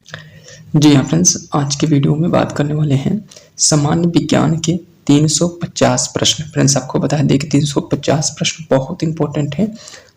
जी हाँ फ्रेंड्स, आज के वीडियो में बात करने वाले हैं सामान्य विज्ञान के 350 प्रश्न। फ्रेंड्स, आपको बता दें कि 350 प्रश्न बहुत इंपॉर्टेंट हैं।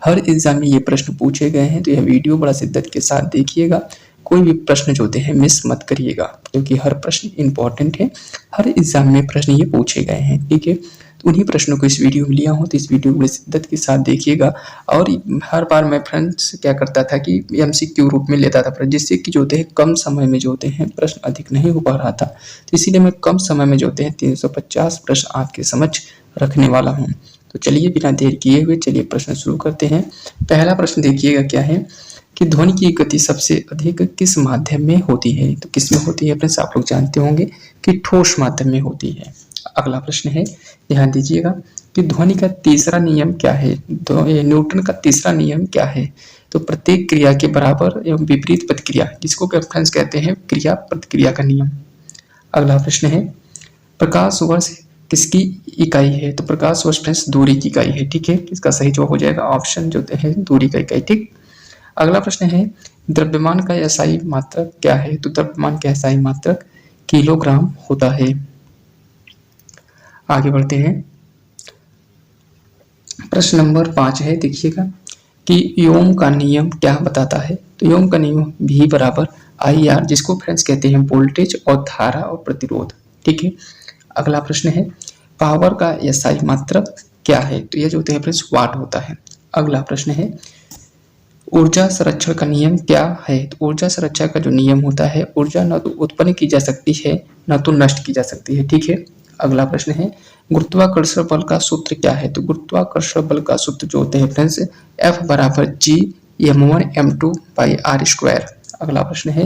हर एग्जाम में ये प्रश्न पूछे गए हैं, तो यह वीडियो बड़ा शिद्दत के साथ देखिएगा। कोई भी प्रश्न जो होते हैं मिस मत करिएगा, क्योंकि हर प्रश्न इंपॉर्टेंट है। हर एग्जाम में प्रश्न ये पूछे गए हैं, ठीक है। तो उन्हीं प्रश्नों को इस वीडियो में लिया हूँ, तो इस वीडियो को बड़ी शिद्दत के साथ देखिएगा। और हर बार मैं फ्रेंड्स क्या करता था कि एमसीक्यू रूप में लेता था, जिससे कि जो होते हैं कम समय में जो होते हैं प्रश्न अधिक नहीं हो पा रहा था। तो इसीलिए मैं कम समय में जो होते हैं 350 प्रश्न आपके समक्ष रखने वाला हूँ। तो चलिए बिना देर किए हुए चलिए प्रश्न शुरू करते हैं। पहला प्रश्न देखिएगा क्या है कि ध्वनि की गति सबसे अधिक किस माध्यम में होती है। तो किस में होती है फ्रेंड्स, आप लोग जानते होंगे कि ठोस माध्यम में होती है। अगला प्रश्न है, ध्यान दीजिएगा कि ध्वनि का तीसरा नियम क्या है। तो न्यूटन का तीसरा नियम क्या है। तो प्रत्येक क्रिया के बराबर एवं विपरीत प्रतिक्रिया, जिसको फ्रेंड्स कहते हैं क्रिया प्रतिक्रिया का नियम। अगला प्रश्न है, प्रकाश वर्ष किसकी इकाई है। तो प्रकाश वर्ष फ्रेंड्स दूरी की इकाई है, ठीक है। इसका सही जवाब हो जाएगा ऑप्शन जो है दूरी का इकाई, ठीक। अगला प्रश्न है, द्रव्यमान का एसआई मात्रक क्या है। तो द्रव्यमान का एसआई मात्रक किलोग्राम होता है। आगे बढ़ते हैं, प्रश्न नंबर 5 है, देखिएगा कि ओम का नियम क्या बताता है। तो ओम का नियम V बराबर IR, जिसको फ्रेंड्स कहते हैं वोल्टेज और धारा और प्रतिरोध, ठीक है। अगला प्रश्न है, पावर का एसआई मात्रक क्या है। तो यह जो होते हैं फ्रेंड्स वाट होता है। अगला प्रश्न है, ऊर्जा संरक्षण का नियम क्या है। तो ऊर्जा संरक्षण का जो नियम होता है, ऊर्जा न तो उत्पन्न की जा सकती है न तो नष्ट की जा सकती है, ठीक है। अगला प्रश्न है, गुरुत्वाकर्षण बल का सूत्र क्या है। तो गुरुत्वाकर्षण बल का सूत्र जो होते हैं फ्रेंड्स F बराबर G m1 m2 by r square. अगला प्रश्न है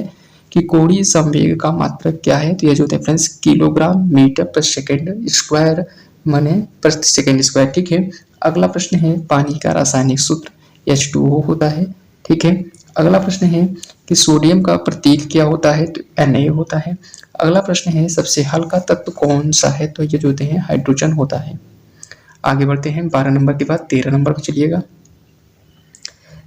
कि कोणीय संवेग का मात्रक क्या है। तो यह जो होता है फ्रेंड्स किलोग्राम मीटर प्रति सेकेंड स्क्वायर माने प्रति सेकेंड स्क्वायर, ठीक है। अगला प्रश्न है, पानी का रासायनिक सूत्र H2O होता है, ठीक है। अगला प्रश्न है कि सोडियम का प्रतीक क्या होता है। तो Na होता है। अगला प्रश्न है, सबसे हल्का तत्व कौन सा है। तो ये जो होते हैं हाइड्रोजन होता है। आगे बढ़ते हैं 12 नंबर के बाद 13 नंबर पर चलिएगा।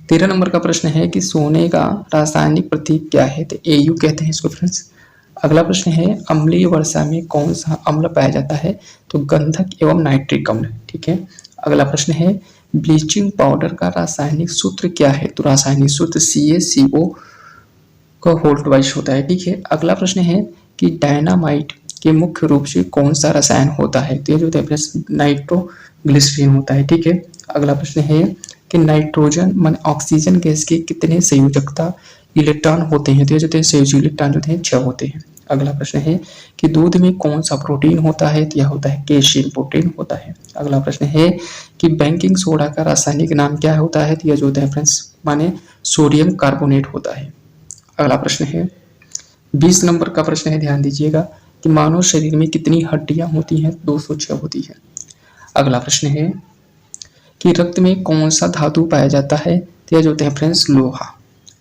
13 नंबर का प्रश्न है कि सोने का रासायनिक प्रतीक क्या है। तो Au कहते हैं इसको फ्रेंड्स। अगला प्रश्न है, अम्लीय वर्षा में कौन सा अम्ल पाया जाता है। तो गंधक एवं नाइट्रिक अम्ल, ठीक है। अगला प्रश्न है, ब्लीचिंग पाउडर का रासायनिक सूत्र क्या है। तो रासायनिक सूत्र CaCO का होल ट्वाइस होता है, ठीक है। अगला प्रश्न है कि डायनामाइट के मुख्य रूप से कौन सा रसायन होता है। तो ये जो होता है नाइट्रोग्लिसरीन होता है, ठीक है। अगला प्रश्न है कि नाइट्रोजन मान ऑक्सीजन गैस के कितने संयोजकता इलेक्ट्रॉन होते हैं। तो ये जो होते हैं संयोजी इलेक्ट्रॉन जो होते हैं 6 होते हैं। अगला प्रश्न है कि दूध में कौन सा प्रोटीन होता है। तो यह होता है केशिन प्रोटीन होता है। अगला प्रश्न है कि बेकिंग सोडा का रासायनिक नाम क्या होता है। तो यह जो होता है फ्रेंड्स माने सोडियम कार्बोनेट होता है। अगला प्रश्न है, 20 नंबर का प्रश्न है, ध्यान दीजिएगा कि मानव शरीर में कितनी हड्डियां होती हैं। 206 होती है। अगला प्रश्न है कि रक्त में कौन सा धातु पाया जाता है। तो यह जो होते हैं फ्रेंड्स लोहा।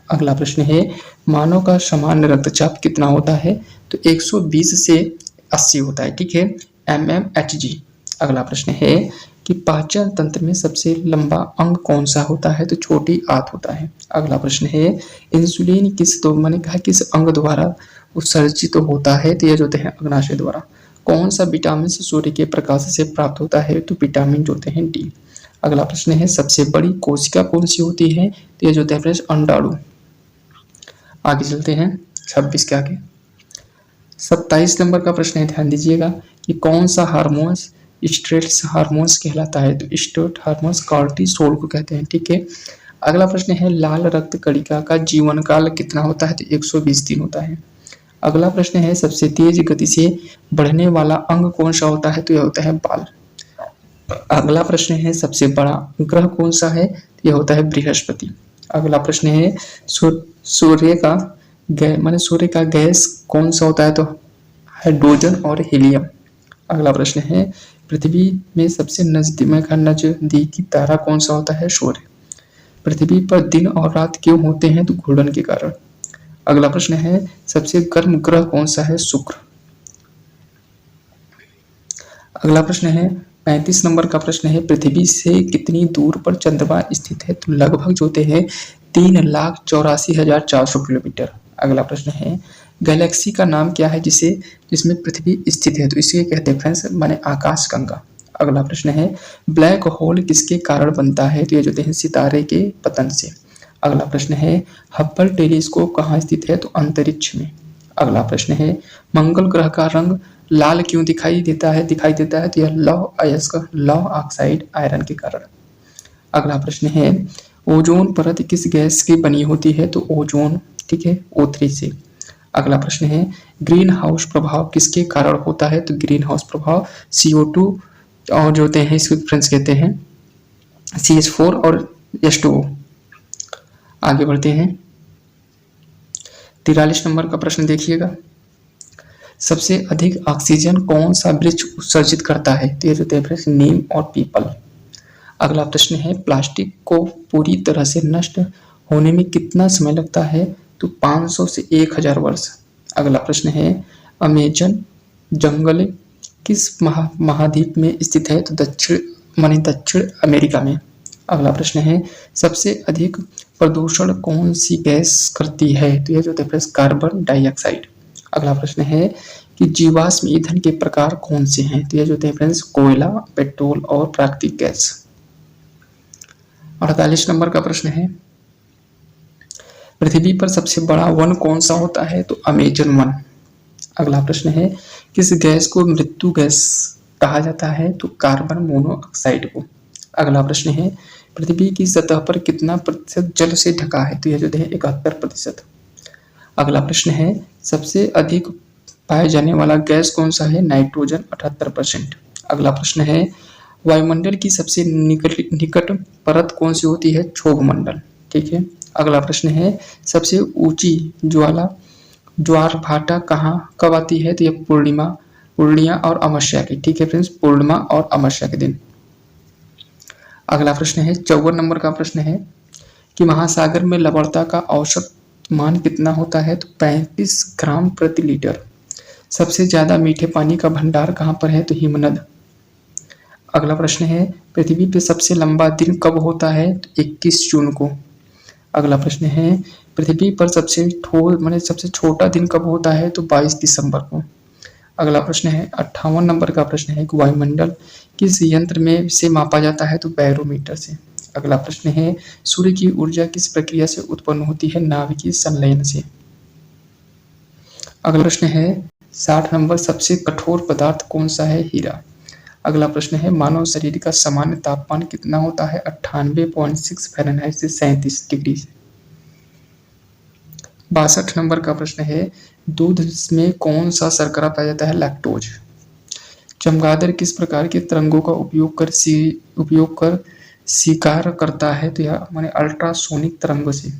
अगला प्रश्न है, मानव का सामान्य रक्तचाप कितना होता है। तो 120 से 80 होता है, ठीक है, mmHg। अगला प्रश्न है कि पाचन तंत्र में सबसे लंबा अंग कौन सा होता है। तो छोटी आंत होता है। अगला प्रश्न है, इंसुलिन किस तो मैंने कहा किस अंग द्वारा उत्सर्जित होता है। तो यह जो होते हैं अग्नाशय द्वारा। कौन सा विटामिन सूर्य के प्रकाश से प्राप्त होता है। तो विटामिन जो होते हैं डी। अगला प्रश्न है, सबसे बड़ी कोशिका कौन सी होती है। तो यह जो होता है फ्रेंड्स अंडाणु। आगे चलते हैं 26 के आगे। 27 नंबर का प्रश्न है, ध्यान दीजिएगा कि कौन सा हार्मोन्स स्ट्रेस हार्मोन्स कहलाता है। तो स्टेट हार्मोन्स कॉर्टिसोल को कहते हैं, ठीक है। अगला प्रश्न है, लाल रक्त कणिका का जीवन काल कितना होता है। तो 120 दिन होता है। अगला प्रश्न है, सबसे तेज गति से बढ़ने वाला अंग कौन सा होता है। तो यह होता है बाल। अगला प्रश्न है, सबसे बड़ा ग्रह कौन सा है। तो यह होता है बृहस्पति। अगला प्रश्न है, सूर्य का गैस कौन सा होता है। तो हाइड्रोजन और हीलियम। अगला प्रश्न है, पृथ्वी में सबसे नजदीकी तारा कौन सा होता है। सूर्य। पृथ्वी पर दिन और रात क्यों होते हैं। तो घूर्णन के कारण। अगला प्रश्न है, सबसे गर्म ग्रह कौन सा है। शुक्र। अगला प्रश्न है 35 नंबर का प्रश्न है, पृथ्वी से कितनी दूर पर चंद्रमा स्थित है। तो लगभग जो होते हैं 3,84,400 किलोमीटर। अगला प्रश्न है गैलेक्सी का नाम क्या है जिसमें पृथ्वी स्थित है? तो इसे कहते हैं फ्रेंड्स माने आकाशगंगा। अगला प्रश्न है ब्लैक होल किसके कारण बनता है? तो ये जो है सितारे के पतन से। अगला प्रश्न है हब्बल टेलीस्कोप कहाँ स्थित है? तो अंतरिक्ष में। अगला प्रश्न है मंगल ग्रह का रंग लाल क्यों दिखाई देता है? तो यह लौ ऑक्साइड आयरन के कारण। अगला प्रश्न है ओजोन परत किस गैस की बनी होती है? तो ओजोन, ठीक है, O3 से। अगला प्रश्न है ग्रीन हाउस प्रभाव किसके कारण होता है? तो ग्रीन हाउस प्रभाव CO2 और जो होते हैं इसको फ्रेंड्स कहते हैं CH4 और H2O। आगे बढ़ते हैं 43 नंबर का प्रश्न देखिएगा सबसे अधिक ऑक्सीजन कौन सा वृक्ष उत्सर्जित करता है? तो ये जो है फ्रेंड्स नीम और पीपल। अगला प्रश्न है प्लास्टिक को पूरी तरह से नष्ट होने में कितना समय लगता है? तो 500 से 1000 वर्ष। अगला प्रश्न है अमेजन जंगल किस महाद्वीप में स्थित है? तो दक्षिण अमेरिका में। अगला प्रश्न है सबसे अधिक प्रदूषण कौन सी गैस करती है? तो यह जो है कार्बन डाइऑक्साइड। अगला प्रश्न है कि जीवाश्म ईंधन के प्रकार कौन से हैं? तो यह जो है फ्रेंड्स कोयला, पेट्रोल और प्राकृतिक गैस। 48 नंबर का प्रश्न है पृथ्वी पर सबसे बड़ा वन कौन सा होता है? तो अमेजन वन। अगला प्रश्न है किस गैस को मृत्यु गैस कहा जाता है? तो कार्बन मोनोऑक्साइड को। अगला प्रश्न है पृथ्वी की सतह पर कितना प्रतिशत जल से ढका है? तो यह जो है 71%। अगला प्रश्न है सबसे अधिक पाए जाने वाला गैस कौन सा है? नाइट्रोजन 78%। अगला प्रश्न है वायुमंडल की सबसे निकट परत कौन सी होती है? क्षोभ मंडल, ठीक है। अगला प्रश्न है सबसे ऊंची ज्वार भाटा कब आती है? तो यह पूर्णिमा और अमावस्या की, ठीक है फ्रेंड्स, पूर्णिमा और अमावस्या के दिन। अगला प्रश्न है 54 नंबर का प्रश्न है कि महासागर में लवणता का औसत मान कितना होता है? तो 35 ग्राम प्रति लीटर। सबसे ज्यादा मीठे पानी का भंडार कहाँ पर है? तो हिमनद। अगला प्रश्न है पृथ्वी पे सबसे लंबा दिन कब होता है? तो 21 जून को। अगला प्रश्न है पृथ्वी पर सबसे छोटा दिन कब होता है? तो 22 दिसंबर को। अगला प्रश्न है 58 नंबर का प्रश्न है कि वायुमंडल किस यंत्र में से मापा जाता है? तो बैरोमीटर से। अगला प्रश्न है सूर्य की ऊर्जा किस प्रक्रिया से उत्पन्न होती है? नाभिकीय संलयन से। अगला प्रश्न है 60 नंबर सबसे कठोर पदार्थ कौन सा है? हीरा। अगला प्रश्न है मानव शरीर का सामान्य तापमान कितना होता है? 98.6 फ़ारेनहाइट से 37 डिग्री से। 62 नंबर का प्रश्न है दूध में कौन सा शर्करा पाया जाता है? लैक्टोज। चमगादड़ किस प्रकार के तरंगों का उपयोग कर शिकार करता है? तो यह माने अल्ट्रासोनिक तरंगों से।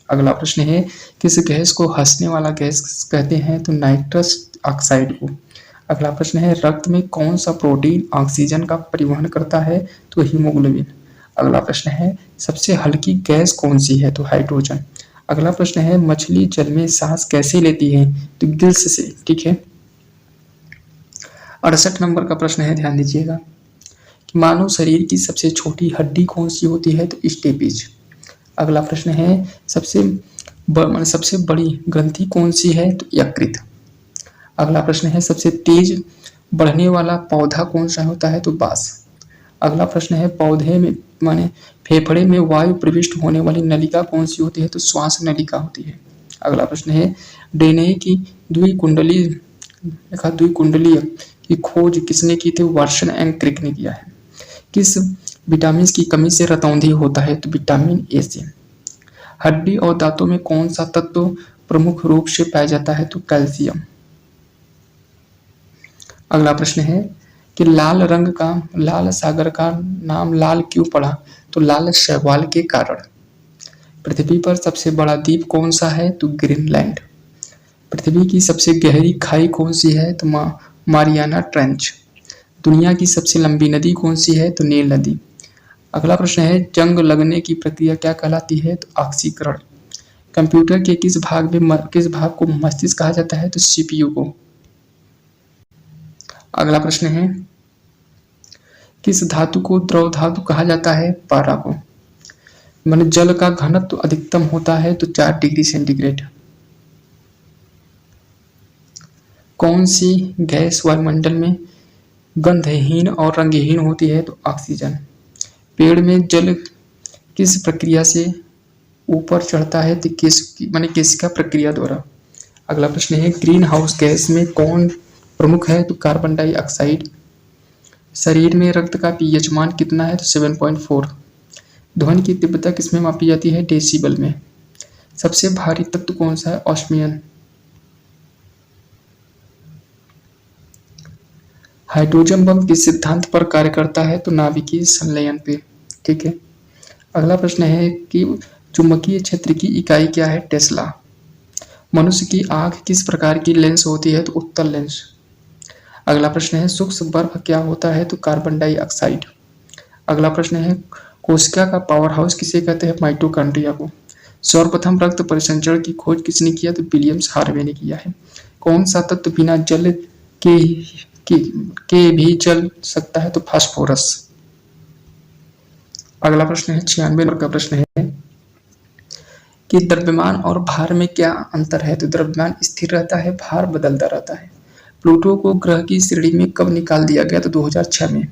अगला प्रश्न है किस गैस को हंसने वाला गैस कहते हैं? तो नाइट्रस ऑक्साइड को। अगला प्रश्न है रक्त में कौन सा प्रोटीन ऑक्सीजन का परिवहन करता है? तो हीमोग्लोबिन। अगला प्रश्न है सबसे हल्की गैस कौन सी है? तो हाइड्रोजन। अगला प्रश्न है मछली जल में सांस कैसे लेती है? तो गिल्स से, ठीक है। 68 नंबर का प्रश्न है ध्यान दीजिएगा कि मानव शरीर की सबसे छोटी हड्डी कौन सी होती है? तो स्टेपीज। अगला प्रश्न है सबसे बड़ी ग्रंथि कौन सी है? तो यकृत। अगला प्रश्न है सबसे तेज बढ़ने वाला पौधा कौन सा होता है? तो बांस। अगला प्रश्न है पौधे में फेफड़े में वायु प्रविष्ट होने वाली नलिका कौन सी होती है? तो श्वास नलिका होती है। अगला प्रश्न है डीएनए की द्विकुंडलीय की खोज किसने की थी? वाटसन एंड क्रिक ने किया है। किस विटामिन की कमी से रतौंधी होता है? तो विटामिन ए से। हड्डी और दांतों में कौन सा तत्व प्रमुख रूप से पाया जाता है? तो कैल्शियम। अगला प्रश्न है कि लाल सागर का नाम लाल क्यों पड़ा? तो लाल शैवाल के कारण। पृथ्वी पर सबसे बड़ा द्वीप कौन सा है? तो ग्रीनलैंड। पृथ्वी की सबसे गहरी खाई कौन सी है? तो मारियाना ट्रेंच। दुनिया की सबसे लंबी नदी कौन सी है? तो नील नदी। अगला प्रश्न है जंग लगने की प्रक्रिया क्या कहलाती है? तो ऑक्सीकरण। कंप्यूटर के किस भाग को मस्तिष्क कहा जाता है? तो CPU को। अगला प्रश्न है किस धातु को द्रव धातु कहा जाता है? पारा को। जल का घनत्व अधिकतम होता है तो 4 डिग्री सेंटीग्रेड। कौन सी गैस वायुमंडल में गंधहीन और रंगहीन होती है? तो ऑक्सीजन। पेड़ में जल किस प्रक्रिया से ऊपर चढ़ता है? तो किसका प्रक्रिया द्वारा? अगला प्रश्न है ग्रीन हाउस गैस में कौन प्रमुख है? तो कार्बन डाइऑक्साइड। शरीर में रक्त का पीएच मान कितना है? तो 7.4। ध्वनि की तीव्रता किसमें मापी जाती है? डेसिबल में। सबसे भारी तत्व कौन सा है? ऑस्मियन। हाइड्रोजन बम किस सिद्धांत पर कार्य करता है? तो नाभिकीय संलयन पे। ठीक है। अगला प्रश्न है कि चुंबकीय क्षेत्र की इकाई क्या है? टेस्ला। मनुष्य की आंख किस प्रकार की लेंस होती है? तो उत्तल लेंस। अगला प्रश्न है सूक्ष्म बर्फ क्या होता है? तो कार्बन डाइऑक्साइड। अगला प्रश्न है कोशिका का पावर हाउस किसे कहते हैं? माइटोकॉन्ड्रिया को। सर्वप्रथम रक्त परिसंचरण की खोज किसने किया? तो विलियम्स हार्वे ने किया है। कौन सा तत्व बिना जल के के, के भी जल सकता है? तो फास्फोरस। अगला प्रश्न है 96 नंबर का प्रश्न है कि द्रव्यमान और भार में क्या अंतर है? तो द्रव्यमान स्थिर रहता है, भार बदलता रहता है। प्लूटो को ग्रह की श्रेणी में कब निकाल दिया गया? तो 2006 में।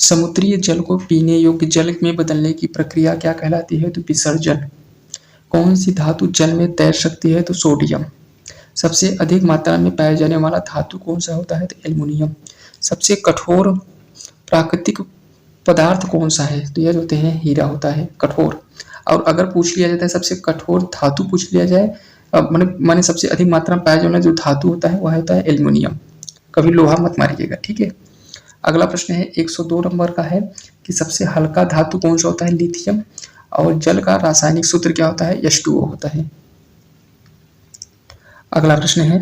समुद्री जल को पीने योग्य जल में बदलने की प्रक्रिया क्या कहलाती है? तो विसर्जन। कौन सी धातु जल में तैर सकती है? तो सोडियम। सबसे अधिक मात्रा में पाया जाने वाला धातु कौन सा होता है? तो एल्युमिनियम। सबसे कठोर प्राकृतिक पदार्थ कौन सा है? तो यह जो होते हैं हीरा होता है कठोर। और अगर पूछ लिया जाता है सबसे कठोर धातु पूछ लिया जाए, माने सबसे अधिक मात्रा में पाया जाने वाला जो धातु होता है वह होता है एल्युमिनियम। कभी लोहा मत मारिएगा, ठीक है। अगला प्रश्न है 102 नंबर का है कि सबसे हल्का धातु कौन सा होता है? लिथियम। और जल का रासायनिक सूत्र क्या होता है? H2O होता है। अगला प्रश्न है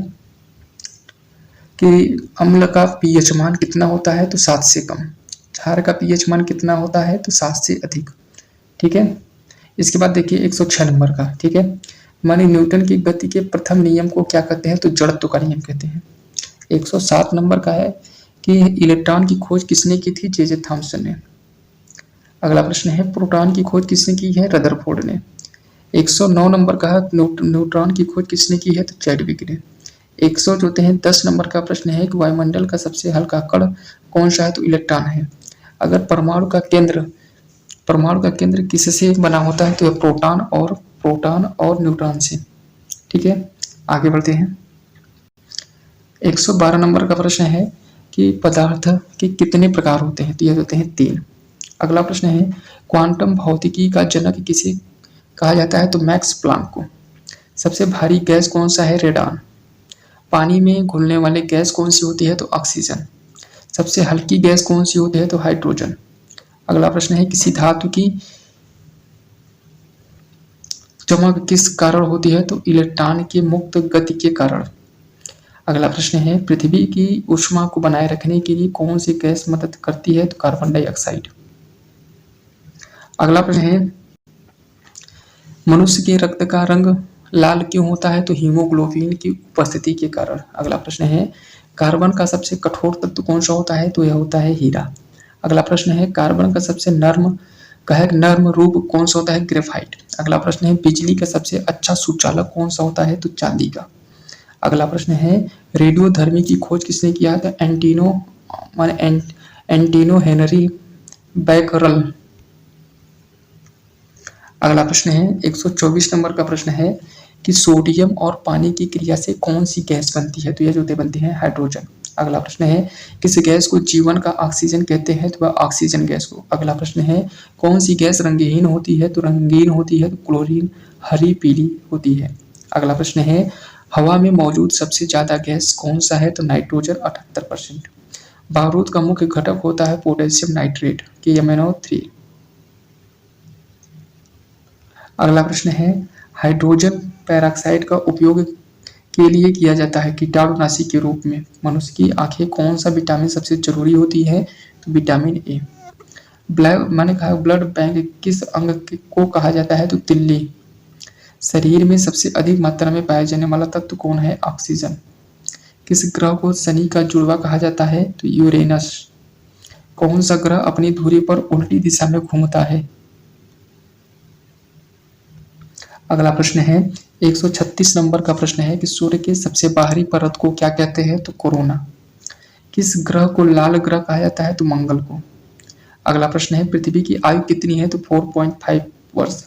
कि अम्ल का पीएच मान कितना होता है? तो 7 से कम। क्षार का पीएच मान कितना होता है? तो 7 से अधिक। ठीक है। इसके बाद देखिए 106 नंबर का, ठीक है। माने न्यूटन की गति के प्रथम नियम को क्या कहते हैं? तो जड़त्व का नियम कहते हैं। 107 नंबर का है कि इलेक्ट्रॉन की खोज किसने की थी? जे थॉमसन ने। अगला प्रश्न है प्रोटॉन की खोज किसने की है? रदरफोर्ड ने। 109 नंबर का है न्यूट्रॉन की खोज किसने की है? तो चैडविक ने। 100 जो है 10 नंबर का प्रश्न है कि वायुमंडल का सबसे हल्का कण कौन सा है? तो इलेक्ट्रॉन है। अगर परमाणु का केंद्र किससे बना होता है? तो प्रोटॉन और न्यूट्रॉन से। ठीक है, आगे बढ़ते हैं। 112 नंबर का प्रश्न है कि पदार्थ के कितने प्रकार होते हैं? तो ये होते हैं 3। अगला प्रश्न है क्वांटम भौतिकी का जनक किसे कहा जाता है? तो मैक्स प्लांक को। सबसे भारी गैस कौन सा है? रेडॉन। पानी में घुलने वाली गैस कौन सी होती है? तो ऑक्सीजन। सबसे हल्की गैस कौन सी होती है? तो हाइड्रोजन। अगला प्रश्न है किसी धातु की चमक किस कारण होती है? तो इलेक्ट्रॉन की मुक्त गति के कारण। अगला प्रश्न है पृथ्वी की ऊष्मा को बनाए रखने के लिए कौन सी गैस मदद करती है? तो कार्बन डाइऑक्साइड। अगला प्रश्न है मनुष्य के रक्त का रंग लाल क्यों होता है? तो हीमोग्लोबिन की उपस्थिति के कारण। अगला प्रश्न है कार्बन का सबसे कठोर तत्व कौन सा होता है? तो यह होता है हीरा। अगला प्रश्न है कार्बन का सबसे नर्म रूप कौन सा होता है? ग्रेफाइट। अगला प्रश्न है बिजली का सबसे अच्छा सुचालक कौन सा होता है? तो चांदी का। अगला प्रश्न है रेडियोधर्मी की खोज किसने किया था? एंटिनो हेनरी बैकरल। अगला प्रश्न है 124 नंबर का प्रश्न है कि सोडियम और पानी की क्रिया से कौन सी गैस बनती है? तो यह जो बनती है हाइड्रोजन। अगला प्रश्न है किस गैस को जीवन का ऑक्सीजन कहते हैं? तो वह ऑक्सीजन गैस को। अगला प्रश्न है कौन सी गैस रंगहीन होती है? तो रंगीन होती है तो क्लोरीन हरी पीली होती है। अगला प्रश्न है हवा में मौजूद सबसे ज्यादा गैस कौन सा है? तो नाइट्रोजन 78%। बारूद का मुख्य घटक होता है पोटेशियम नाइट्रेट KMnO3। अगला प्रश्न है हाइड्रोजन पेरोक्साइड का उपयोग के लिए किया जाता है कीटाणुनाशी के रूप में। मनुष्य की आंखें कौन सा विटामिन सबसे जरूरी होती है? तो विटामिन ए। मैंने कहा ब्लड बैंक किस अंग को कहा जाता है? तो तिल्ली। शरीर में सबसे अधिक मात्रा में पाया जाने वाला तत्व कौन है? ऑक्सीजन। किस ग्रह को शनि का जुड़वा कहा जाता है? तो यूरेनस। कौन सा ग्रह अपनी धुरी पर उल्टी दिशा में घूमता है? अगला प्रश्न है 136 नंबर का प्रश्न है कि सूर्य के सबसे बाहरी परत को क्या कहते हैं? तो कोरोना। किस ग्रह को लाल ग्रह कहा जाता है? तो मंगल को। अगला प्रश्न है पृथ्वी की आयु कितनी है? तो 4.5 वर्ष।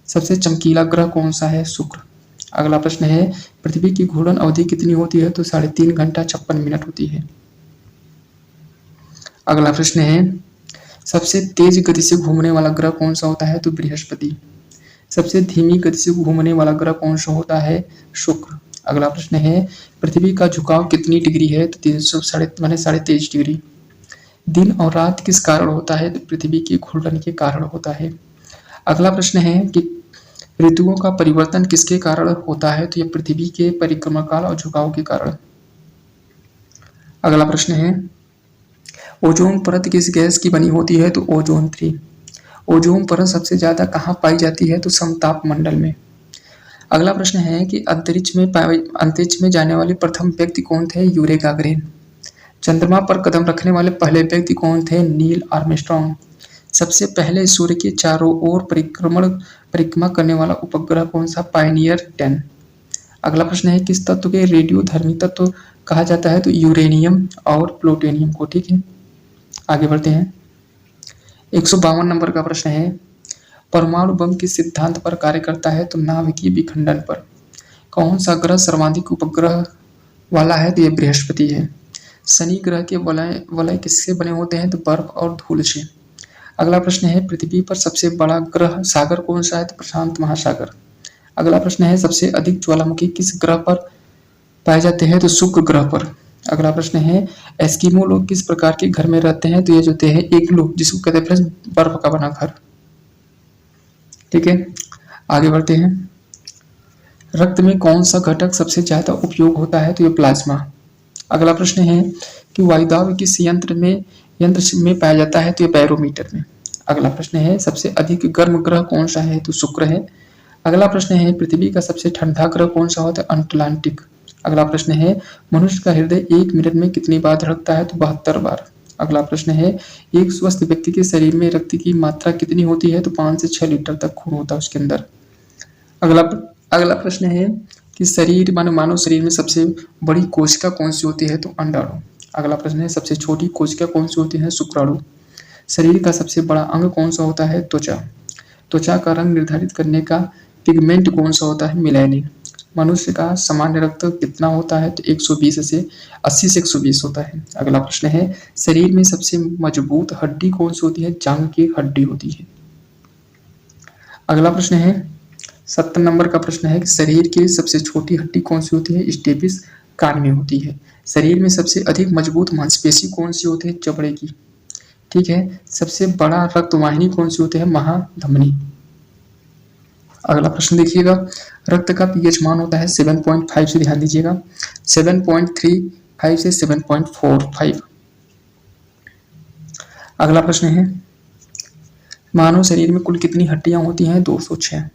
सबसे चमकीला ग्रह कौन सा है? शुक्र। अगला प्रश्न है पृथ्वी की घूर्णन अवधि कितनी होती है? तो 3.5 घंटा 56 मिनट होती है। अगला प्रश्न है सबसे तेज गति से घूमने वाला ग्रह कौन सा होता है? तो बृहस्पति। सबसे धीमी गति से घूमने वाला ग्रह कौन सा होता है? शुक्र। अगला प्रश्न है पृथ्वी का झुकाव कितनी डिग्री है? तो 323 डिग्री। दिन और रात किस कारण होता है? तो पृथ्वी की घूर्णन के कारण होता है। अगला प्रश्न है कि ऋतुओं का परिवर्तन किसके कारण होता है? तो यह पृथ्वी के परिक्रमा काल और झुकाव के कारण। अगला प्रश्न है ओजोन परत किस गैस की बनी होती है? तो ओजोन 3। ओजोन परत सबसे ज्यादा कहाँ पाई जाती है? तो समताप मंडल में। अगला प्रश्न है कि अंतरिक्ष में जाने वाले प्रथम व्यक्ति कौन थे? Yuri Gagarin. चंद्रमा पर कदम रखने वाले पहले व्यक्ति कौन थे? Neil Armstrong. सबसे पहले सूर्य के चारों ओर परिक्रमा करने वाला उपग्रह कौन सा? पायनियर 10। अगला प्रश्न है किस तत्व के रेडियोधर्मी तत्व कहा जाता है? तो यूरेनियम और प्लूटोनियम को। ठीक है, आगे बढ़ते हैं। 152 नंबर का प्रश्न है परमाणु बम किस सिद्धांत पर कार्य करता है? तो नाभिकीय विखंडन पर। कौन सा ग्रह सर्वाधिक उपग्रह वाला है? तो यह बृहस्पति है। शनि ग्रह के वलय किससे बने होते हैं? तो बर्फ और धूल से। अगला प्रश्न है पृथ्वी पर सबसे बड़ा ग्रह सागर कौन सा है? तो प्रशांत महासागर। अगला प्रश्न है सबसे अधिक ज्वालामुखी किस ग्रह पर पाए जाते हैं? तो शुक्र ग्रह पर। अगला प्रश्न है एस्किमो लोग किस प्रकार के घर में रहते हैं? तो ये जो होते हैं इग्लू, जिसको कहते हैं फ्रेंड्स बर्फ का बना घर। ठीक है, आगे बढ़ते हैं। रक्त में कौन सा घटक सबसे ज्यादा उपयोग होता है? तो ये प्लाज्मा। अगला प्रश्न है कि वायुदाब किस यंत्र में पाया जाता है? तो ये बैरोमीटर में। अगला प्रश्न है सबसे अधिक गर्म ग्रह कौन सा है? तो शुक्र है। अगला प्रश्न है पृथ्वी का सबसे ठंडा ग्रह कौन सा होता है? अटलांटिक। अगला प्रश्न है मनुष्य का हृदय 1 मिनट में कितनी बार धड़कता है? तो 72 बार। अगला प्रश्न है एक स्वस्थ व्यक्ति के शरीर में रक्त की मात्रा कितनी होती है? तो 5 से 6 लीटर तक खून होता है उसके अंदर। अगला प्रश्न है कि मानव शरीर में सबसे बड़ी कोशिका कौन सी होती है? तो अंडाणु। अगला प्रश्न है सबसे छोटी कोशिका कौन सी होती है? शुक्राणु। शरीर का सबसे बड़ा अंग कौन सा होता है? त्वचा। त्वचा का रंग निर्धारित करने का पिगमेंट कौन सा होता है? मेलानिन। मनुष्य का सामान्य रक्त कितना होता है? तो 120 से 80 से 120 होता है। अगला प्रश्न है शरीर में सबसे मजबूत हड्डी कौन सी होती है? जांघ की हड्डी होती है। अगला प्रश्न है 70 नंबर का प्रश्न है कि शरीर की सबसे छोटी हड्डी कौन सी होती है? स्टेपिस कान में होती है। शरीर में सबसे अधिक मजबूत मांसपेशी कौन सी होती है? चमड़े की। ठीक है, सबसे बड़ा रक्तवाहिनी कौन सी होती है? महाधमनी। अगला प्रश्न देखिएगा रक्त का पीएच मान होता है 7.5 से, ध्यान दीजिएगा 7.35 से 7.45। अगला प्रश्न है मानव शरीर में कुल कितनी हड्डियां होती हैं? 206।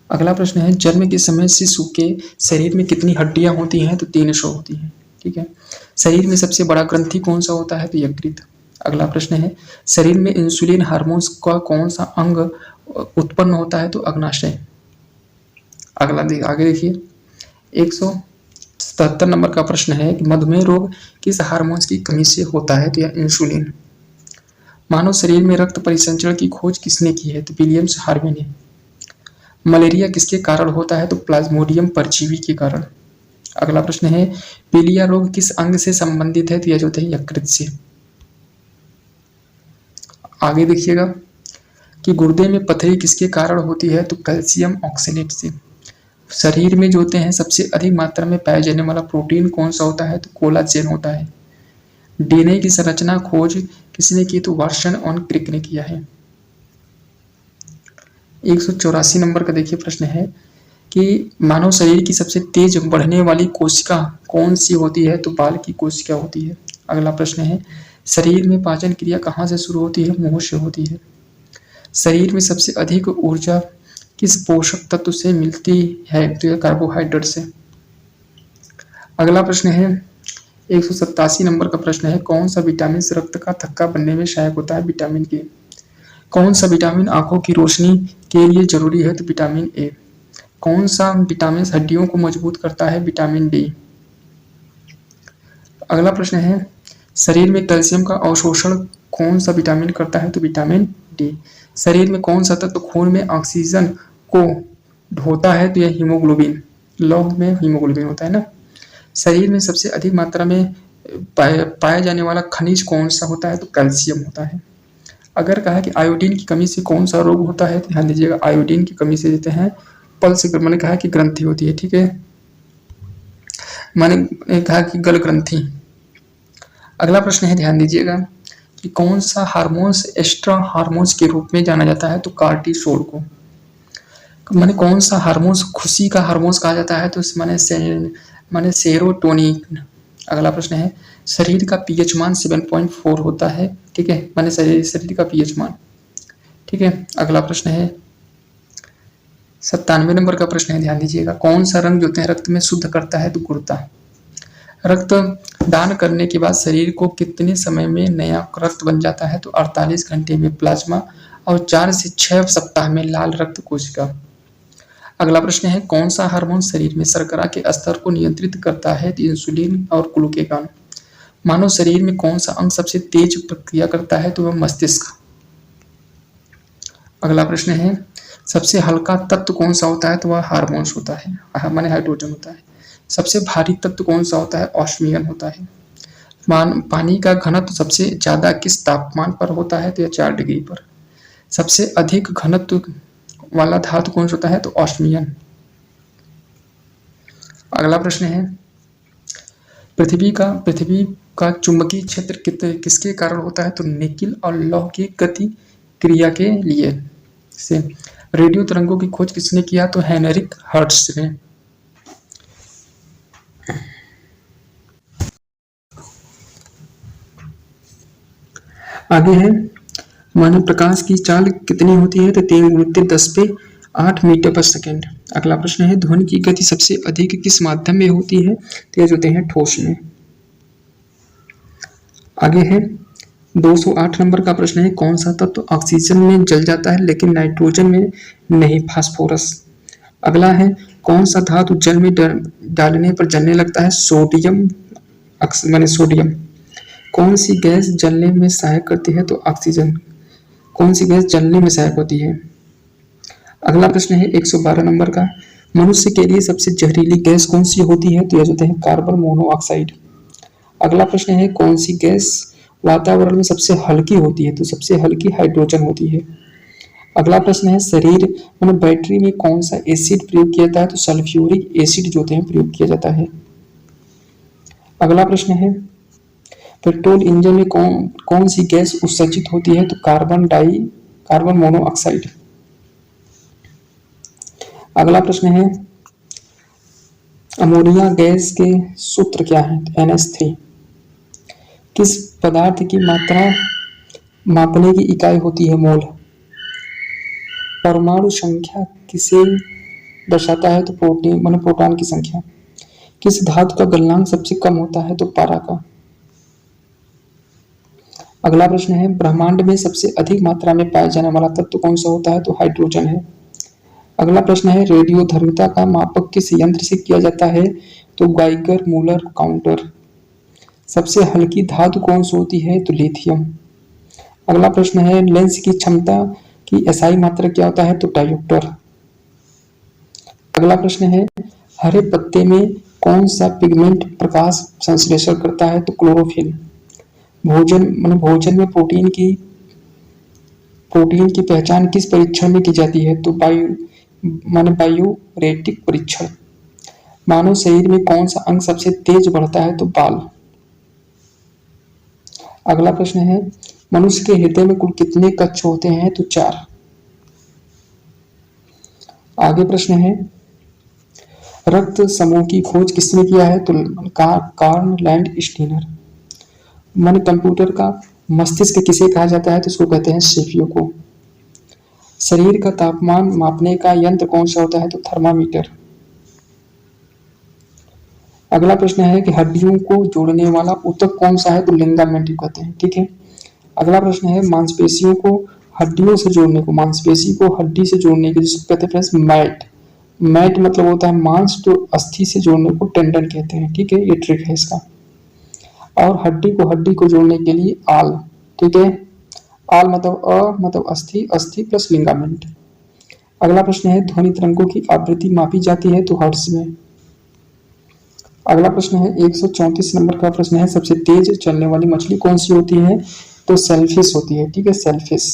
अगला प्रश्न है जन्म के समय शिशु के शरीर में कितनी हड्डियां होती हैं? तो 300 होती हैं। ठीक है, शरीर में सबसे बड़ा ग्रंथि कौन सा होता है? तो यकृत। अगला प्रश्न है शरीर में इंसुलिन हार्मोन का कौन सा अंग उत्पन्न होता है? तो अग्नाशय। आगे देखिए 177 नंबर का प्रश्न है कि मधुमेह रोग किस हार्मोन की कमी से होता है? तो यह इंसुलिन। मानव शरीर में रक्त परिसंचरण की खोज किसने की है? तो विलियम्स हार्वे ने। मलेरिया किसके कारण होता है? तो प्लाज्मोडियम परजीवी के कारण। अगला प्रश्न है पीलिया रोग किस अंग से संबंधित है? तो यह जो है यकृत से। आगे देखिएगा कि गुर्दे में पथरी किसके कारण होती है? तो कैल्शियम ऑक्सलेट से। शरीर में जो होते हैं सबसे अधिक मात्रा में पाया जाने वाला प्रोटीन कौन सा होता है? तो कोलाजेन होता है। डीएनए की संरचना खोज किसने की? तो वाटसन और क्रिक ने किया है। 184 नंबर का देखिए प्रश्न है कि मानव शरीर की सबसे तेज बढ़ने वाली कोशिका कौन सी होती है? तो बाल की कोशिका होती है। अगला प्रश्न है शरीर में पाचन क्रिया कहाँ से शुरू होती है? मुंह से होती है। शरीर में सबसे अधिक ऊर्जा किस पोषक तत्व से मिलती है? तो कार्बोहाइड्रेट से। अगला प्रश्न है 187 नंबर का प्रश्न है कौन सा विटामिन से रक्त का थक्का बनने में सहायक होता है? विटामिन के। कौन सा विटामिन आंखों की रोशनी के लिए जरूरी है? तो विटामिन ए। कौन सा विटामिन हड्डियों को मजबूत करता है? Vitamin D. अगला प्रश्न है, शरीर में कैल्शियम का अवशोषण कौन सा विटामिन करता है? तो विटामिन डी। शरीर में कौन सा तत्व खून में ऑक्सीजन को ढोता है? तो यह हीमोग्लोबिन। लौह में हीमोग्लोबिन होता है ना। शरीर में सबसे अधिक मात्रा में पाया जाने वाला खनिज कौन सा होता है? तो कैल्शियम होता है। अगर कहा कि आयोडीन की कमी से कौन सा रोग होता है? तो ध्यान दीजिएगा, आयोडीन की कमी से देते हैं पल्स, मैंने कहा कि ग्रंथि होती है, ठीक है, मैंने कहा कि गल ग्रंथि। अगला प्रश्न है, ध्यान दीजिएगा कि कौन सा हार्मोन्स एस्ट्रा हार्मोन्स के रूप में जाना जाता है? तो कार्टिसोल को। माने कौन सा हार्मोन्स खुशी का हार्मोन्स कहा जाता है? तो माने सेरोटोनिन। अगला प्रश्न है, शरीर का पीएच मान 7.4 होता है, ठीक है, माने शरीर का पीएच मान, ठीक है। अगला प्रश्न है 97 नंबर का प्रश्न है, ध्यान दीजिएगा, कौन सा रंग जो होता है रक्त में शुद्ध करता है? तो गुर्दा। रक्त दान करने के बाद शरीर को कितने समय में नया रक्त बन जाता है? तो 48 घंटे में प्लाज्मा और 4 से 6 सप्ताह में लाल रक्त कोशिका। अगला प्रश्न है, कौन सा हार्मोन शरीर में शर्करा के स्तर को नियंत्रित करता है? तो इंसुलिन और ग्लूकेगॉन। मानव शरीर में कौन सा अंग सबसे तेज प्रक्रिया करता है? तो वह मस्तिष्क। अगला प्रश्न है, सबसे हल्का तत्व कौन सा होता है? तो वह हार्मोन्स होता है, माने हाइड्रोजन होता है। सबसे भारी तत्व कौन सा होता है? ऑस्मियम होता है। पानी का घनत्व सबसे ज्यादा किस तापमान पर होता है? तो यह 4 डिग्री पर। सबसे अधिक घनत्व वाला धातु कौन सा होता है? तो ऑस्मियम। अगला प्रश्न है, पृथ्वी का चुंबकीय क्षेत्र किसके कारण होता है? तो निकिल और लौह की गति क्रिया के लिए से। रेडियो तरंगों की खोज किसने किया? तो हेनरिक हर्ट्ज ने। आगे है, मानव प्रकाश की चाल कितनी होती है? तो 3 × 10⁸ मीटर पर सेकेंड। अगला प्रश्न है, ध्वनि की गति सबसे अधिक किस माध्यम में होती है? तो यह होते हैं ठोस में। आगे है 208 नंबर का प्रश्न है, कौन सा तत्व ऑक्सीजन में जल जाता है लेकिन नाइट्रोजन में नहीं? फास्फोरस। अगला है, कौन सा धातु जल में डालने पर जलने लगता है? सोडियम, माने सोडियम। कौन सी गैस जलने में सहायक करती है? तो ऑक्सीजन। कौन सी गैस जलने में सहायक होती है? अगला प्रश्न है 112 नंबर का, मनुष्य के लिए सबसे जहरीली गैस कौन सी होती है? तो यह होते हैं कार्बन मोनोऑक्साइड। अगला प्रश्न है, कौन सी गैस वातावरण में सबसे हल्की होती है? तो सबसे हल्की हाइड्रोजन होती है। अगला प्रश्न है, शरीर मतलब बैटरी में कौन सा एसिड प्रयोग किया जाता है? तो सल्फ्यूरिक एसिड जो होते हैं प्रयोग किया जाता है। अगला प्रश्न है, पेट्रोल इंजन में कौन सी गैस उत्सर्जित होती है? तो कार्बन मोनोऑक्साइड। अगला प्रश्न है, अमोनिया गैस के सूत्र क्या है? NH3। किस पदार्थ की मात्रा मापने की इकाई होती है? मोल। परमाणु संख्या किसे दर्शाता है? तो प्रोटीन माने प्रोटॉन की संख्या। किस धातु का गलनांक सबसे कम होता है? तो पारा का। अगला प्रश्न है, ब्रह्मांड में सबसे अधिक मात्रा में पाया जाने वाला तत्व कौन सा होता है? तो हाइड्रोजन है। अगला प्रश्न है, रेडियोधर्मिता का मापक किस यंत्र से किया जाता है? तो गाइगर मूलर काउंटर। सबसे हल्की धातु कौन सी होती है? तो लिथियम। अगला प्रश्न है, लेंस की क्षमता की एसआई मात्रा क्या होता है? तो डायोप्टर। अगला प्रश्न है, हरे पत्ते में कौन सा पिगमेंट प्रकाश संश्लेषण करता है? तो क्लोरोफिल। भोजन में प्रोटीन की पहचान किस परीक्षण में की जाती है? तो बायोरेटिक परीक्षण। मानव शरीर में कौन सा अंग सबसे तेज बढ़ता है? तो बाल। अगला प्रश्न है, मनुष्य के हृदय में कुल कितने कक्ष होते हैं? तो 4। आगे प्रश्न है, रक्त समूह की खोज किसने किया है? तो कार्ल लैंडस्टीनर। माने कंप्यूटर का मस्तिष्क किसे कहा जाता है? तो इसको कहते हैं सीपीयू को। शरीर का तापमान मापने का यंत्र कौन सा होता है? तो थर्मामीटर। अगला प्रश्न है कि हड्डियों को जोड़ने वाला ऊतक कौन सा है? तो लिगामेंट कहते हैं, ठीक है। अगला प्रश्न है, मांसपेशियों को हड्डियों से जोड़ने को, मांसपेशी को हड्डी से जोड़ने के जिसको कहते हैं फ्रेंड्स मैट मतलब होता है मांस, तो अस्थि से जोड़ने को टेंडन कहते हैं। ठीक है, ये ट्रिक है इसका। और हड्डी को जोड़ने के लिए आल। ठीक है, आल मतलब अस्थि, अस्थि प्लस लिगामेंट। अगला प्रश्न है ध्वनि तरंगों की आवृत्ति मापी जाती है तो हर्ट्ज में। अगला प्रश्न है 134 नंबर का प्रश्न है सबसे तेज चलने वाली मछली कौन सी होती है, तो सेलफिश होती है। ठीक है, सेलफिश।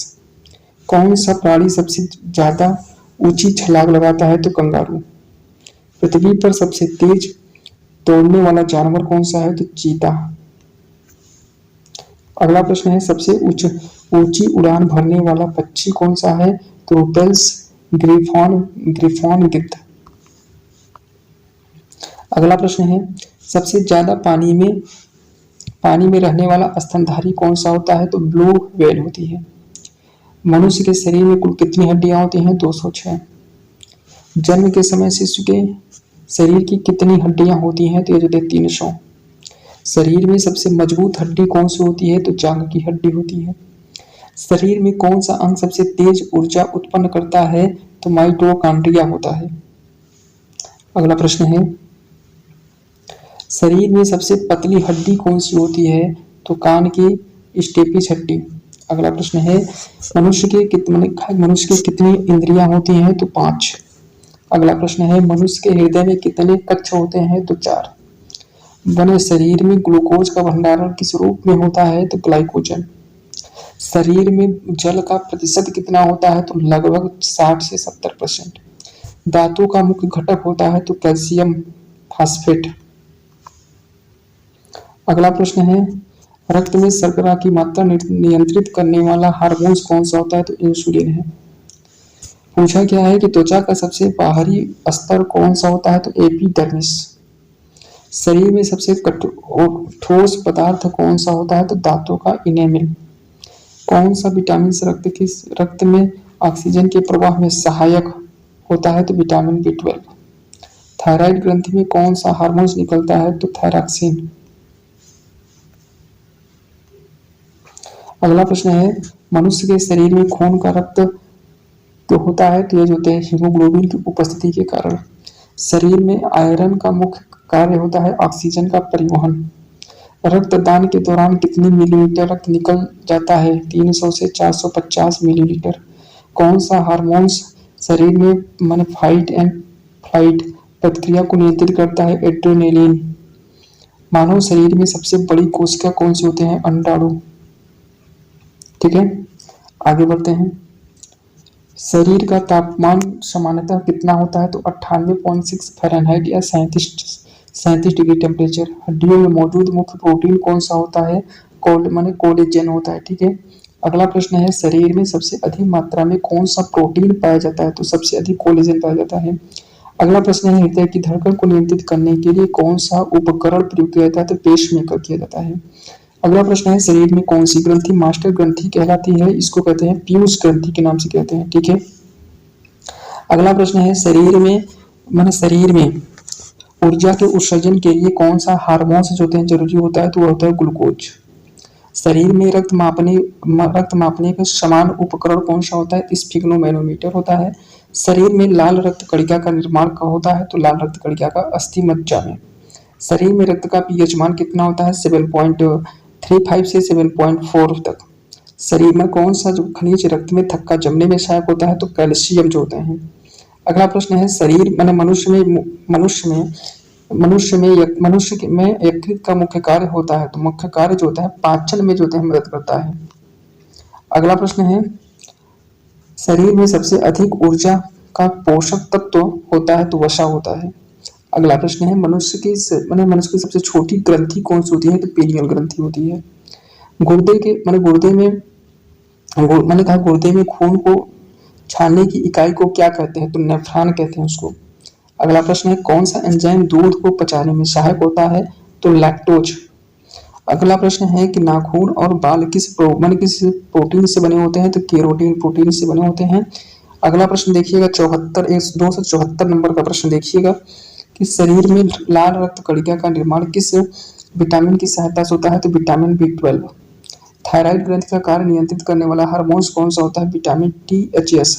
कौन सा प्राणी सबसे ज्यादा ऊंची छलांग लगाता है, तो कंगारू। पृथ्वी पर सबसे तेज दौड़ने वाला जानवर कौन सा है, तो चीता। अगला प्रश्न है सबसे ऊंची उड़ान भरने वाला पक्षी कौन सा है, तो पेल्स ग्रिफॉन ग्रिफॉन गिद्ध। अगला प्रश्न है सबसे ज्यादा पानी में रहने वाला स्तनधारी कौन सा होता है, तो ब्लू व्हेल होती है। मनुष्य के शरीर में कुल कितनी हड्डियां होती हैं, 206। जन्म के समय शिशु के शरीर की कितनी हड्डियां होती हैं, तो ये जो 300। शरीर में सबसे मजबूत हड्डी कौन सी होती है, तो जांघ की हड्डी होती है। शरीर में कौन सा अंग सबसे तेज ऊर्जा उत्पन्न करता है, तो माइटोकॉन्ड्रिया होता है। अगला प्रश्न है शरीर में सबसे पतली हड्डी कौन सी होती है, तो कान की स्टेपिस हड्डी। अगला प्रश्न है मनुष्य के कितनी इंद्रियां होती हैं, तो 5। अगला प्रश्न है मनुष्य के हृदय में कितने कक्ष होते हैं, तो 4। बने शरीर में ग्लूकोज का भंडारण किस रूप में होता है, तो ग्लाइकोजन। शरीर में जल का प्रतिशत कितना होता है, तो लगभग 60 से 70%। दांतों का मुख्य घटक होता है, तो कैल्शियम फास्फेट। अगला प्रश्न है रक्त में शर्करा की मात्रा नियंत्रित करने वाला हार्मोन कौन सा होता है, तो इंसुलिन है। पूछा गया है कि त्वचा का सबसे बाहरी स्तर कौन सा होता है, तो एपिडर्मिस। शरीर में सबसे ठोस पदार्थ कौन सा होता है, तो दांतों का इनेमिल। कौन सा विटामिन रक्त में ऑक्सीजन के प्रवाह में सहायक होता है, तो विटामिन B12। थायराइड ग्रंथि में कौन सा हार्मोन निकलता है, तो थायरॉक्सिन। अगला प्रश्न है मनुष्य के शरीर में खून का रक्त तो होता है, तो ये जो होते हैं हीमोग्लोबिन की उपस्थिति के कारण। शरीर में आयरन का मुख्य कार्य होता है ऑक्सीजन का परिवहन। रक्तदान के दौरान कितनी मिलीलीटर रक्त निकल जाता है, 300 से 450 मिलीलीटर। कौन सा हार्मोन्स शरीर में फाइट एंड फ्लाइट प्रतिक्रिया को नियंत्रित करता है, एड्रेनालिन। मानव शरीर में सबसे बड़ी कोशिका कौन सी होते हैं, अंडाणु। ठीक है, आगे बढ़ते हैं। शरीर का तापमान सामान्यतः कितना होता है, तो 98.6 फ़ारेनहाइट या 37 डिग्री टेम्परेचर। हड्डियों में मौजूद मुख्य प्रोटीन कौन सा होता है, कोलेजन होता है। ठीक है, अगला प्रश्न है शरीर में सबसे अधिक मात्रा में कौन सा प्रोटीन पाया जाता है, तो सबसे अधिक कोलेजन पाया जाता है। अगला प्रश्न है हृदय की धड़कन को नियंत्रित करने के लिए कौन सा उपकरण प्रयोग किया जाता है, तो पेसमेकर किया जाता है। अगला प्रश्न है शरीर में कौन सी ग्रंथि मास्टर ग्रंथि कहलाती है, इसको कहते हैं पीयूष ग्रंथि के नाम से कहते हैं। ठीक है, अगला प्रश्न है शरीर में ऊर्जा के उत्सर्जन के लिए कौन सा हार्मोन्स जो होते हैं जरूरी होता है, तो वह होता है ग्लूकोज। शरीर में रक्त मापने का समान उपकरण कौन सा होता है, स्फिग्नोमैनोमीटर होता है। शरीर में लाल रक्त कणिका का निर्माण कहाँ होता है, तो लाल रक्त कणिका का अस्थि मज्जा में। शरीर में रक्त का पीएच मान कितना होता है, 7.35 से 7.4 तक। शरीर में कौन सा जो खनिज रक्त में थक्का जमने में सहायक होता है, तो कैल्शियम जो होते हैं। अगला प्रश्न है शरीर मनुष्य में यकृत का मुख्य कार्य होता है, तो मुख्य कार्य जो होता है पाचन में जो होता है मदद करता है। अगला प्रश्न है शरीर में सबसे अधिक ऊर्जा का पोषक तत्व होता है, तो वसा होता है। अगला प्रश्न है मनुष्य की सबसे छोटी ग्रंथि कौन सी होती है, तो पीनियल ग्रंथि होती है। गुर्दे में खून को छानने की इकाई को क्या कहते हैं, तो नेफ्रॉन कहते हैं उसको। अगला प्रश्न है कौन सा एंजाइम दूध को पचाने में सहायक होता है, तो लैक्टोज। अगला प्रश्न है कि नाखून और बाल किस प्रोटीन से बने होते हैं, तो केरोटीन प्रोटीन से बने होते हैं। अगला प्रश्न देखिएगा 274 नंबर का प्रश्न देखिएगा कि शरीर में लाल रक्त कणिका का निर्माण किस विटामिन की सहायता से होता है, तो विटामिन B12। थायराइड ग्रंथि का कार्य नियंत्रित करने वाला हार्मोन्स कौन सा होता है, vitamin THS।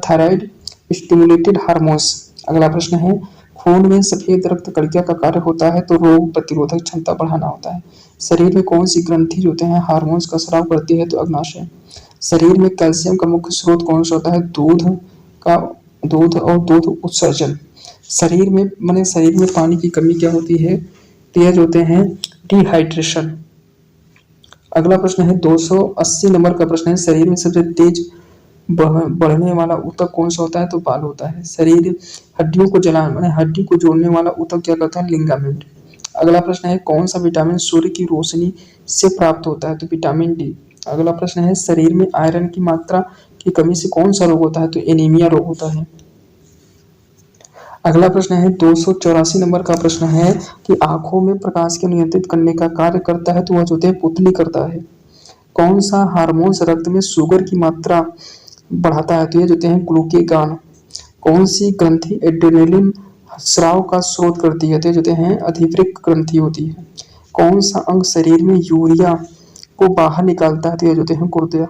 Thyroid stimulated hormones. अगला प्रश्न है, खून में सफेद रक्त कणिका का कार्य होता है तो रोग प्रतिरोधक क्षमता बढ़ाना होता है। शरीर में कौन सी ग्रंथि जो होते हैं हार्मोन्स का स्राव करती है तो अग्नाशय। शरीर में कैल्शियम का मुख्य स्रोत कौन सा होता है, का दूध और दूध उत्सर्जन। शरीर में पानी की कमी क्या होती है, तेज होते हैं डिहाइड्रेशन। अगला प्रश्न है 280 नंबर का प्रश्न है, शरीर में सबसे तेज बढ़ने वाला ऊतक कौन सा होता है तो बाल होता है। शरीर हड्डियों को हड्डी को जोड़ने वाला ऊतक क्या करता है, लिगामेंट। अगला प्रश्न है, कौन सा विटामिन सूर्य की रोशनी से प्राप्त होता है तो विटामिन डी। अगला प्रश्न है, शरीर में आयरन की मात्रा की कमी से कौन सा रोग होता है तो एनीमिया रोग होता है। अगला प्रश्न है 284 नंबर का प्रश्न है कि आंखों में प्रकाश को नियंत्रित करने का कार्य करता है तो वह जो होते हैं पुतली करता है। कौन सा हार्मोन्स रक्त में शुगर की मात्रा बढ़ाता है तो ये जो होते हैं ग्लूकेगान। कौन सी ग्रंथि एड्रेनलिन स्राव का स्रोत करती है तो ये जो होते हैं अधिवृक्क ग्रंथि होती है। कौन सा अंग शरीर में यूरिया को बाहर निकालता है तो ये जो होते हैं गुर्दे।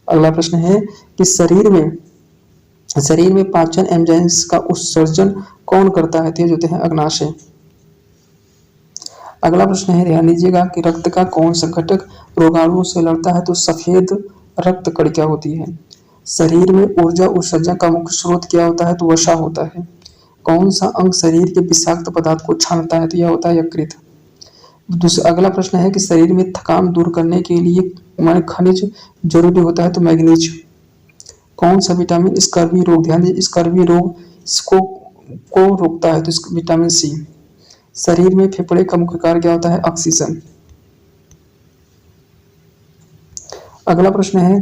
अगला प्रश्न है कि शरीर में पाचन एंजाइम्स का उत्सर्जन कौन करता है तो ये जो होते हैं अग्नाशय। अगला प्रश्न है, ध्यान दीजिएगा कि रक्त का कौन सा घटक रोगाणुओं से लड़ता है तो सफेद रक्त कणिका होती है। शरीर में ऊर्जा उत्सर्जन का मुख्य स्रोत क्या होता है तो वसा होता है। कौन सा अंग शरीर के विषाक्त पदार्थ को छानता है तो यह होता है यकृत। दूसरा अगला प्रश्न है कि शरीर में थकान दूर करने के लिए खनिज जरूरी होता है तो मैग्नीज। कौन सा विटामिन स्कर्वी रोग, ध्यान दीजिए स्कर्वी रोग को रोकता है तो विटामिन सी। शरीर में फेफड़े का मुख्य कार्य क्या होता है, ऑक्सीजन। अगला प्रश्न है,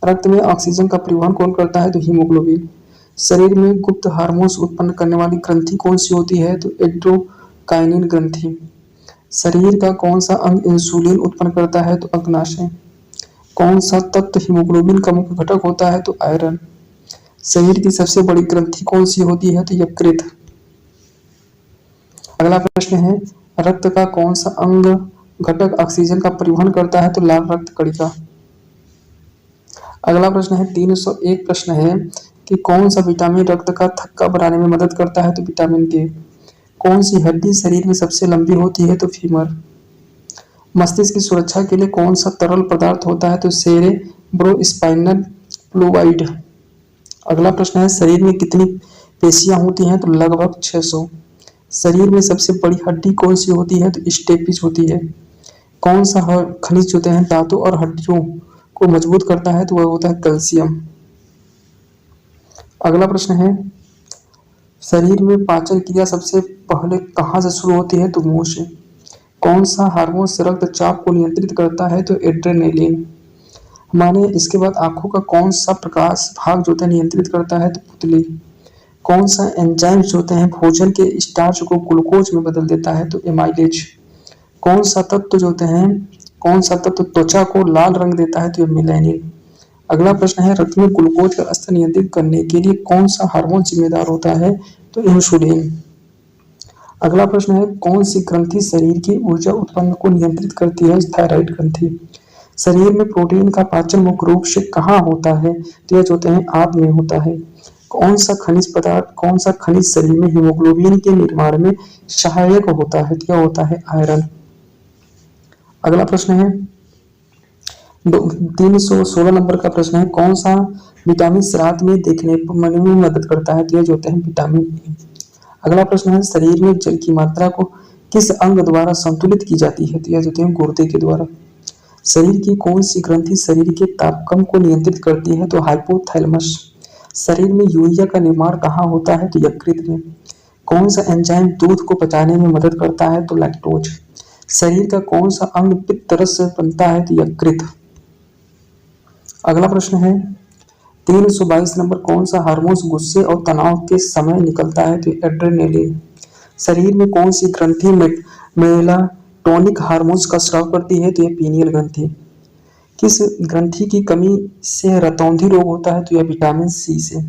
रक्त में ऑक्सीजन का परिवहन कौन करता है तो हीमोग्लोबिन। शरीर में गुप्त हार्मोन्स उत्पन्न करने वाली ग्रंथि कौन सी होती है तो एंडोकाइनिन ग्रंथि। शरीर का कौन सा अंग इंसुलिन उत्पन्न करता है तो अग्नाशय। कौन सा तत्व हीमोग्लोबिन का मुख्य घटक होता है तो आयरन। शरीर की सबसे बड़ी ग्रंथि कौन सी होती है तो यकृत। अगला प्रश्न है, रक्त का कौन सा अंग घटक ऑक्सीजन का परिवहन करता है तो लाल रक्त कणिका। अगला प्रश्न है 301 प्रश्न है कि कौन सा विटामिन रक्त का थक्का बनाने में मदद करता है तो विटामिन के। कौन सी हड्डी शरीर में सबसे लंबी होती है तो फीमर। मस्तिष्क की सुरक्षा के लिए कौन सा तरल पदार्थ होता है तो सेरेब्रोस्पाइनल फ्लूइड। अगला प्रश्न है, शरीर में कितनी पेशियां होती हैं तो लगभग 600। शरीर में सबसे बड़ी हड्डी कौन सी होती है तो स्टेपिज होती है। कौन सा खनिज होते हैं दांतों और हड्डियों को मजबूत करता है तो वह होता है कैल्शियम। अगला प्रश्न है, शरीर में पाचन क्रिया सबसे पहले कहाँ से शुरू होती है तो मुंह से। कौन सा हार्मोन रक्तचाप को नियंत्रित करता है तो एड्रेनलिन। हमारे इसके बाद आंखों का कौन सा प्रकाश भाग जो होता है नियंत्रित करता है तो पुतली। कौन सा एंजाइम्स होते हैं भोजन के स्टार्च को ग्लूकोज में बदल देता है तो एमाइलेज। कौन सा तत्व त्वचा को लाल रंग देता है तो मेलानिन। अगला प्रश्न है, रक्त में ग्लूकोज का स्तर नियंत्रित करने के लिए कौन सा हार्मोन जिम्मेदार होता है तो इंसुलिन। अगला प्रश्न है, कौन सी ग्रंथि शरीर की ऊर्जा उत्पन्न को नियंत्रित करती है, थायराइड ग्रंथि। शरीर में प्रोटीन का पाचन मुख्य रूप से कहाँ होता है तो यह होते हैं आंत में होता है। कौन सा खनिज शरीर में हीमोग्लोबिन के निर्माण में सहायक होता है तो यह होता है आयरन। अगला प्रश्न है 316 नंबर का प्रश्न है, कौन सा विटामिन रात में देखने में मदद करता है तो यह जो होते हैं विटामिन ए। अगला प्रश्न है, शरीर में जल की मात्रा को किस अंग द्वारा संतुलित की जाती है तो यह जो होते हैं गुर्दे के द्वारा। शरीर की कौन सी ग्रंथि शरीर के तापक्रम को नियंत्रित करती है तो हाइपोथैलेमस। शरीर में यूरिया का निर्माण कहाँ होता है तो यकृत में। कौन सा एंजाइम दूध को पचाने में मदद करता है तो लैक्टोज। शरीर का कौन सा अंग पित्त रस से बनता है तो यकृत। अगला प्रश्न है 322 नंबर, कौन सा हार्मोन गुस्से और तनाव के समय निकलता है तो एड्रेनलिन। शरीर में कौन सी ग्रंथि मेलाटोनिक हार्मोन्स का स्राव करती है तो यह पीनियल ग्रंथि। किस ग्रंथि की कमी से रतौंधी रोग होता है तो यह विटामिन सी से।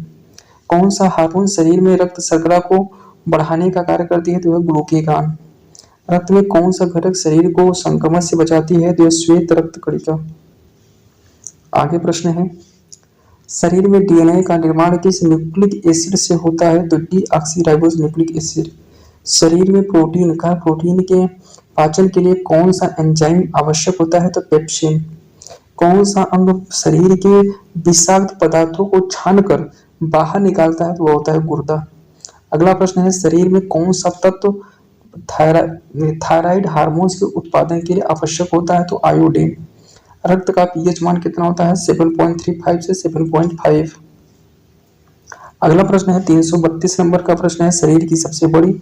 कौन सा हार्मोन शरीर में रक्त शर्करा को बढ़ाने का कार्य करती है तो यह ग्लूकेगान। रक्त में कौन सा घटक शरीर को संक्रमण से बचाती है तो यह श्वेत रक्त कणिका। आगे प्रश्न है, शरीर में डीएनए का निर्माण किस न्यूक्लिक एसिड से होता है? तो डीऑक्सीराइबोस न्यूक्लिक एसिड। शरीर में प्रोटीन के पाचन के लिए कौन सा एंजाइम आवश्यक होता है? तो पेप्सिन। कौन सा अंग शरीर के विषाक्त पदार्थों को छानकर बाहर निकालता है? तो वो होता है गुर्दा। अगला प्रश्न है, शरीर में कौन सा तत्व थायराइड हार्मोन्स के उत्पादन के लिए आवश्यक होता है? तो आयोडीन। रक्त का पीएच मान कितना होता है? 7.35 से 7.5। अगला प्रश्न है 332 नंबर का प्रश्न है, शरीर की सबसे बड़ी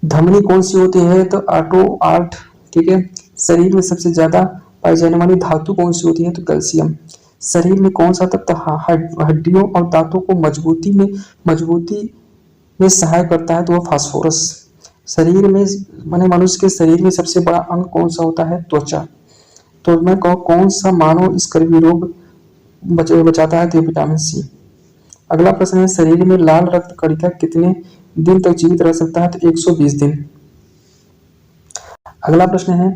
धमनी कौन सी होती है? तो आर्ट। ठीक है। शरीर में सबसे ज्यादा पाई जाने वाली धातु कौन सी होती है? तो कैल्शियम। शरीर में कौन सा तत्व हड्डियों और दांतों को मजबूती में सहाय करता है? तो वो फास्फोरस। शरीर में माने मनुष्य के शरीर में सबसे बड़ा अंग कौन सा होता है? त्वचा। तो मैं कहूँ कौन सा मानव स्कर्वी रोग बचाता है? तो विटामिन सी। अगला प्रश्न है, शरीर में लाल रक्त कणिका कितने दिन तक जीवित रह सकता है? तो 120 दिन। अगला प्रश्न है,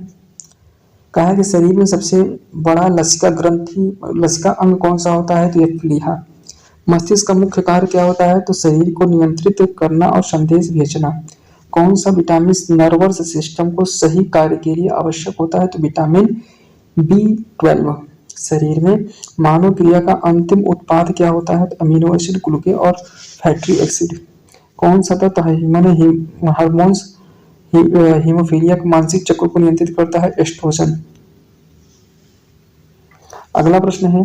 कहा है कि शरीर में सबसे बड़ा लसिका अंग कौन सा होता है? तो यह प्लीहा। मस्तिष्क का मुख्य कार्य क्या होता है? तो शरीर को नियंत्रित करना और संदेश भेजना। कौन सा विटामिन नर्वस सिस्टम को सही कार्य के लिए आवश्यक होता है? तो विटामिन B12। शरीर में मानव क्रिया का अंतिम उत्पाद क्या होता है? तो अमीनो एसिड, ग्लूकेज और फैटी एसिड। कौन सा तत्व हार्मोन्स हीमोफीलिया के मानसिक चक्र को नियंत्रित करता है? एस्ट्रोजन। अगला प्रश्न है,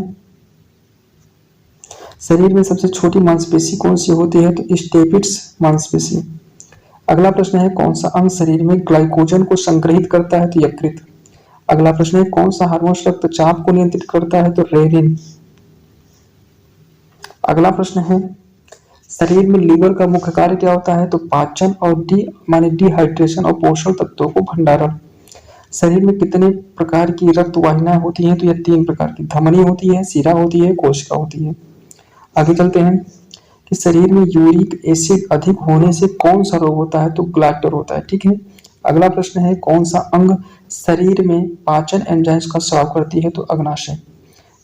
शरीर में सबसे छोटी मांसपेशी कौन सी होती है? तो स्टेपिड्स मांसपेशी। अगला प्रश्न है, कौन सा अंग शरीर में ग्लाइकोजन को संग्रहित करता है? तो यकृत। अगला प्रश्न है, कौन सा हार्मोन रक्तचाप को नियंत्रित करता है? तो रेनिन। अगला प्रश्न है, शरीर में लीवर का मुख्य कार्य क्या होता है? तो पाचन और डिहाइड्रेशन और पोषण तत्वों को भंडारण। शरीर में कितने प्रकार की रक्त वाहिनियां होती हैं? तो यह 3 प्रकार की। धमनी होती है, शिरा होती है, कोशिका होती है। आगे चलते हैं कि शरीर में यूरिक एसिड अधिक होने से कौन सा रोग होता है? तो ग्लाइटर होता है। ठीक है। अगला प्रश्न है, कौन सा अंग शरीर में पाचन एंजाइम्स का स्राव करती है? तो अग्नाशय।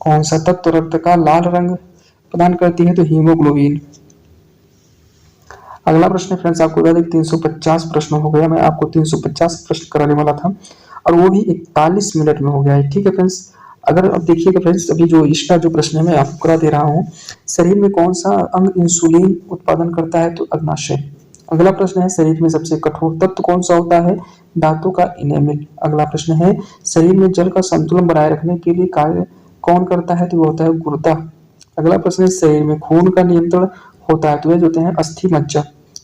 कौन सा तत्व रक्त का लाल रंग प्रदान करती है? तो हीमोग्लोबिन। अगला प्रश्न फ्रेंड्स, आपको बता दें 350 प्रश्न हो गया। मैं आपको 350 प्रश्न कराने वाला था और वो भी 41 मिनट में हो गया है। ठीक है फ्रेंड्स। अगर अब देखिएगा फ्रेंड्स, अभी जो इसका जो प्रश्न है मैं आपको करा दे रहा हूँ, शरीर में कौन सा अंग इंसुलिन उत्पादन करता है? तो अग्नाशय। अगला प्रश्न है, शरीर में सबसे कठोर तत्व कौन सा होता है? दांतों का इनेमिल। अगला प्रश्न है, शरीर में जल का संतुलन बनाए रखने के लिए कार्य कौन करता है? तो वो होता है गुर्दा। अगला प्रश्न है, शरीर में खून का नियंत्रण होता है? तो वे जो होते हैं अस्थि मज्जा।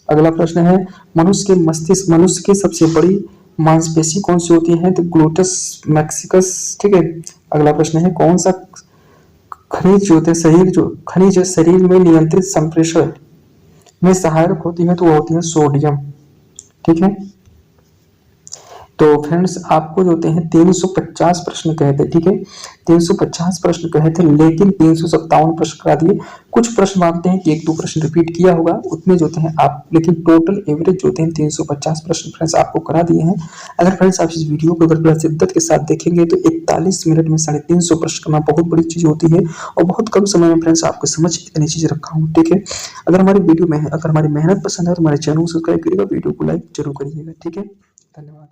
अगला प्रश्न है, मनुष्य की सबसे बड़ी मांसपेशी कौन सी होती है? तो ग्लूटस मैक्सिकस। ठीक है। अगला प्रश्न है, कौन सा खनिज जो होते हैं खनिज शरीर में नियंत्रित संप्रेषण में सहायक होती है? तो वो होती है सोडियम। ठीक है। तो फ्रेंड्स, आपको जो होते हैं 350 प्रश्न कहे थे। ठीक है। 350 प्रश्न कहे थे, लेकिन 357 प्रश्न करा दिए। कुछ प्रश्न मानते हैं कि 1-2 प्रश्न रिपीट किया होगा, उतने जो होते हैं आप, लेकिन टोटल एवरेज जो होते हैं 350 प्रश्न फ्रेंड्स आपको करा दिए हैं। अगर फ्रेंड्स आप इस वीडियो को अगर पूरा शिद्दत के साथ देखेंगे तो 41 मिनट में 350 प्रश्न करना बहुत बड़ी चीज होती है और बहुत कम समय में फ्रेंड्स आपको समझ इतनी चीज रखा हूँ। ठीक है। अगर हमारी मेहनत पसंद है तो हमारे चैनल को सब्सक्राइब करिएगा, वीडियो को लाइक जरूर करिएगा। ठीक है। धन्यवाद।